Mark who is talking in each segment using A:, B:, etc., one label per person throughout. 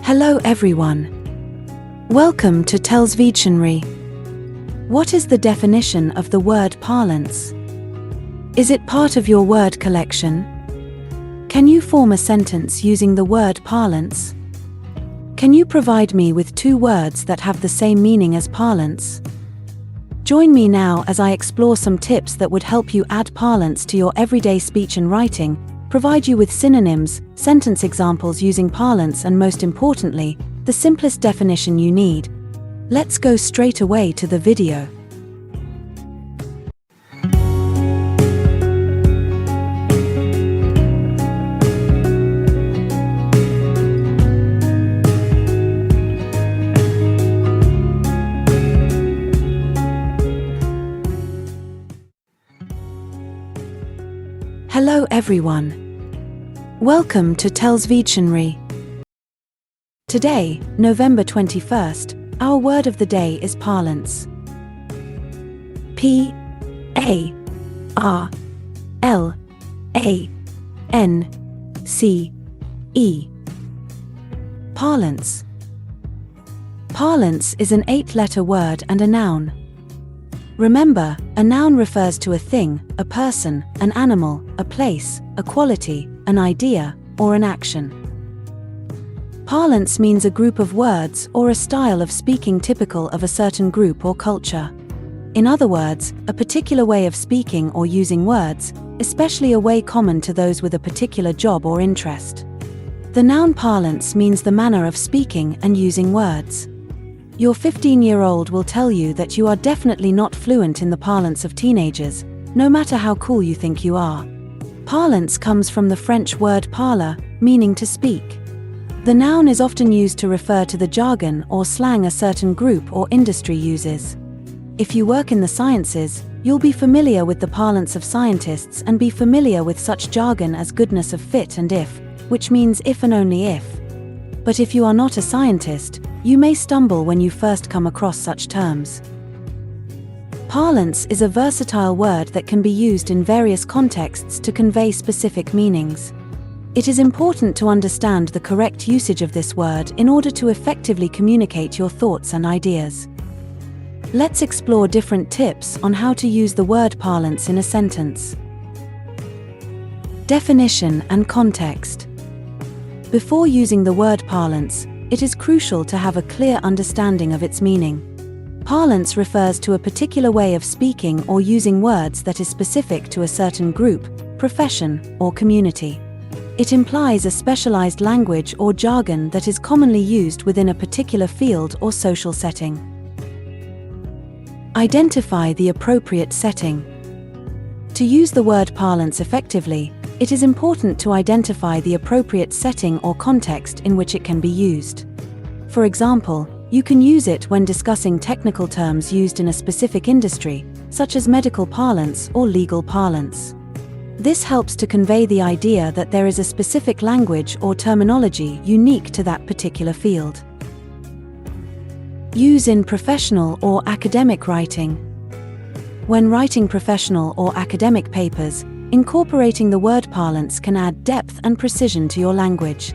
A: Hello everyone. Welcome to TELLS Videtionary. What is the definition of the word parlance? Is it part of your word collection? Can you form a sentence using the word parlance? Can you provide me with two words that have the same meaning as parlance? Join me now as I explore some tips that would help you add parlance to your everyday speech and writing, provide you with synonyms, sentence examples using parlance, and most importantly, the simplest definition you need. Let's go straight away to the video. Hello everyone. Welcome to TELLS Videtionary. Today, November 21st, our word of the day is parlance. P-A-R-L-A-N-C-E. Parlance. Parlance is an 8-letter word and a noun. Remember, a noun refers to a thing, a person, an animal, a place, a quality, an idea, or an action. Parlance means a group of words or a style of speaking typical of a certain group or culture. In other words, a particular way of speaking or using words, especially a way common to those with a particular job or interest. The noun parlance means the manner of speaking and using words. Your 15-year-old will tell you that you are definitely not fluent in the parlance of teenagers, no matter how cool you think you are. Parlance comes from the French word parler, meaning to speak. The noun is often used to refer to the jargon or slang a certain group or industry uses. If you work in the sciences, you'll be familiar with the parlance of scientists and be familiar with such jargon as goodness of fit and if, which means if and only if. But if you are not a scientist, you may stumble when you first come across such terms. Parlance is a versatile word that can be used in various contexts to convey specific meanings. It is important to understand the correct usage of this word in order to effectively communicate your thoughts and ideas. Let's explore different tips on how to use the word parlance in a sentence. Definition and context. Before using the word parlance, it is crucial to have a clear understanding of its meaning. Parlance refers to a particular way of speaking or using words that is specific to a certain group, profession, or community. It implies a specialized language or jargon that is commonly used within a particular field or social setting. Identify the appropriate setting. To use the word parlance effectively, it is important to identify the appropriate setting or context in which it can be used. For example, you can use it when discussing technical terms used in a specific industry, such as medical parlance or legal parlance. This helps to convey the idea that there is a specific language or terminology unique to that particular field. Use in professional or academic writing. When writing professional or academic papers, incorporating the word parlance can add depth and precision to your language.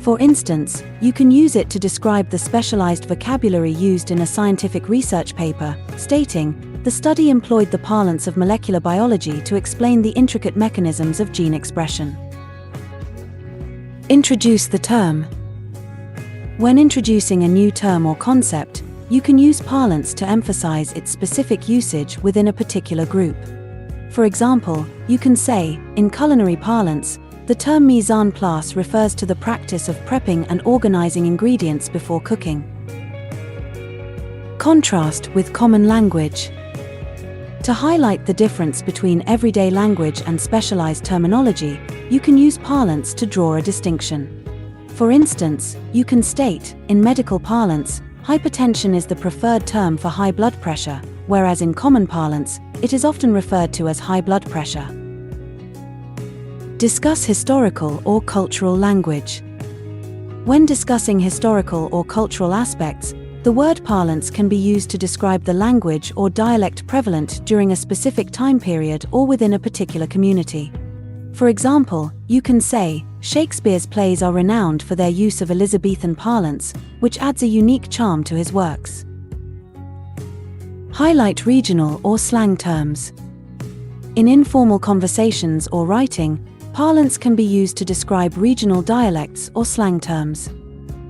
A: For instance, you can use it to describe the specialized vocabulary used in a scientific research paper, stating, "The study employed the parlance of molecular biology to explain the intricate mechanisms of gene expression." Introduce the term. When introducing a new term or concept, you can use parlance to emphasize its specific usage within a particular group. For example, you can say, in culinary parlance, the term mise en place refers to the practice of prepping and organizing ingredients before cooking. Contrast with common language. To highlight the difference between everyday language and specialized terminology, you can use parlance to draw a distinction. For instance, you can state, in medical parlance, hypertension is the preferred term for high blood pressure, whereas in common parlance, it is often referred to as high blood pressure. Discuss historical or cultural language. When discussing historical or cultural aspects, the word parlance can be used to describe the language or dialect prevalent during a specific time period or within a particular community. For example, you can say, Shakespeare's plays are renowned for their use of Elizabethan parlance, which adds a unique charm to his works. Highlight regional or slang terms. In informal conversations or writing, parlance can be used to describe regional dialects or slang terms.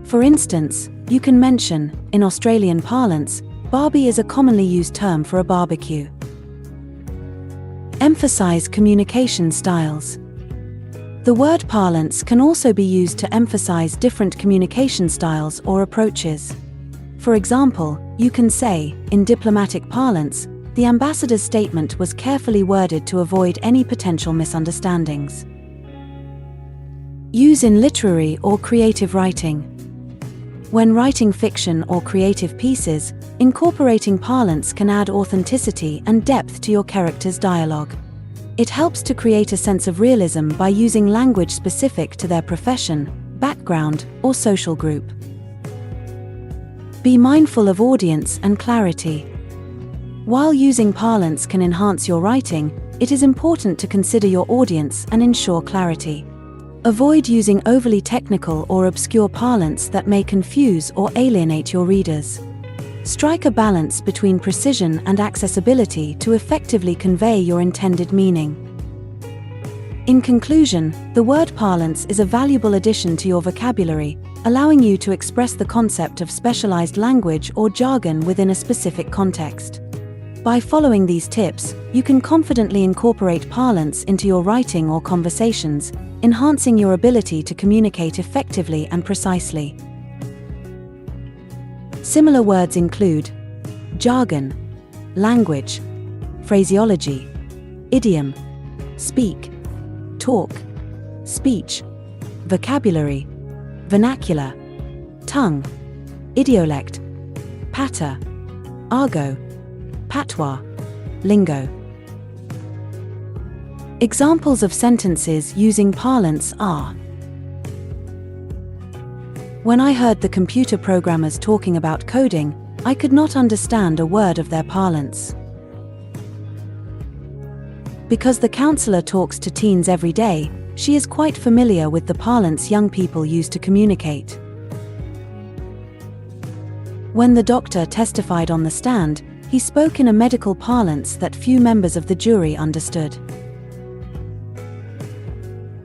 A: For instance, you can mention, in Australian parlance, Barbie is a commonly used term for a barbecue. Emphasize communication styles. The word parlance can also be used to emphasize different communication styles or approaches. For example, you can say, in diplomatic parlance, the ambassador's statement was carefully worded to avoid any potential misunderstandings. Use in literary or creative writing. When writing fiction or creative pieces, incorporating parlance can add authenticity and depth to your character's dialogue. It helps to create a sense of realism by using language specific to their profession, background, or social group. Be mindful of audience and clarity. While using parlance can enhance your writing, it is important to consider your audience and ensure clarity. Avoid using overly technical or obscure parlance that may confuse or alienate your readers. Strike a balance between precision and accessibility to effectively convey your intended meaning. In conclusion, the word parlance is a valuable addition to your vocabulary, allowing you to express the concept of specialized language or jargon within a specific context. By following these tips, you can confidently incorporate parlance into your writing or conversations, enhancing your ability to communicate effectively and precisely. Similar words include jargon, language, phraseology, idiom, speak, talk, speech, vocabulary, vernacular, tongue, idiolect, patter, argot, patois, lingo. Examples of sentences using parlance are: when I heard the computer programmers talking about coding, I could not understand a word of their parlance. Because the counselor talks to teens every day, she is quite familiar with the parlance young people use to communicate. When the doctor testified on the stand, he spoke in a medical parlance that few members of the jury understood.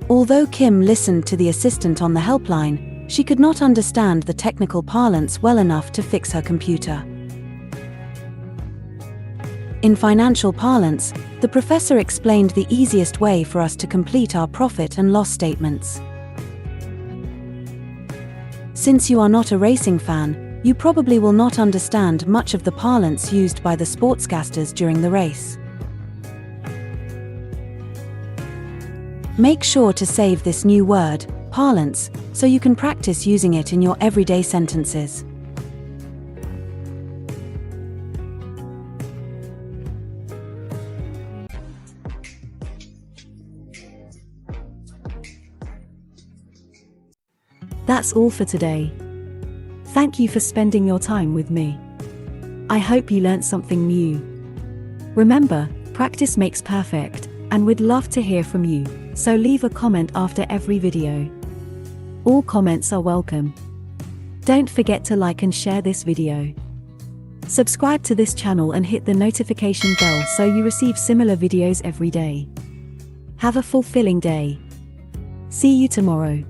A: Although Kim listened to the assistant on the helpline, she could not understand the technical parlance well enough to fix her computer. In financial parlance, the professor explained the easiest way for us to complete our profit and loss statements. Since you are not a racing fan, you probably will not understand much of the parlance used by the sportscasters during the race. Make sure to save this new word, parlance, so you can practice using it in your everyday sentences.
B: That's all for today. Thank you for spending your time with me. I hope you learned something new. Remember, practice makes perfect, and we'd love to hear from you, so leave a comment after every video. All comments are welcome. Don't forget to like and share this video. Subscribe to this channel and hit the notification bell so you receive similar videos every day. Have a fulfilling day. See you tomorrow.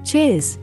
B: Cheers!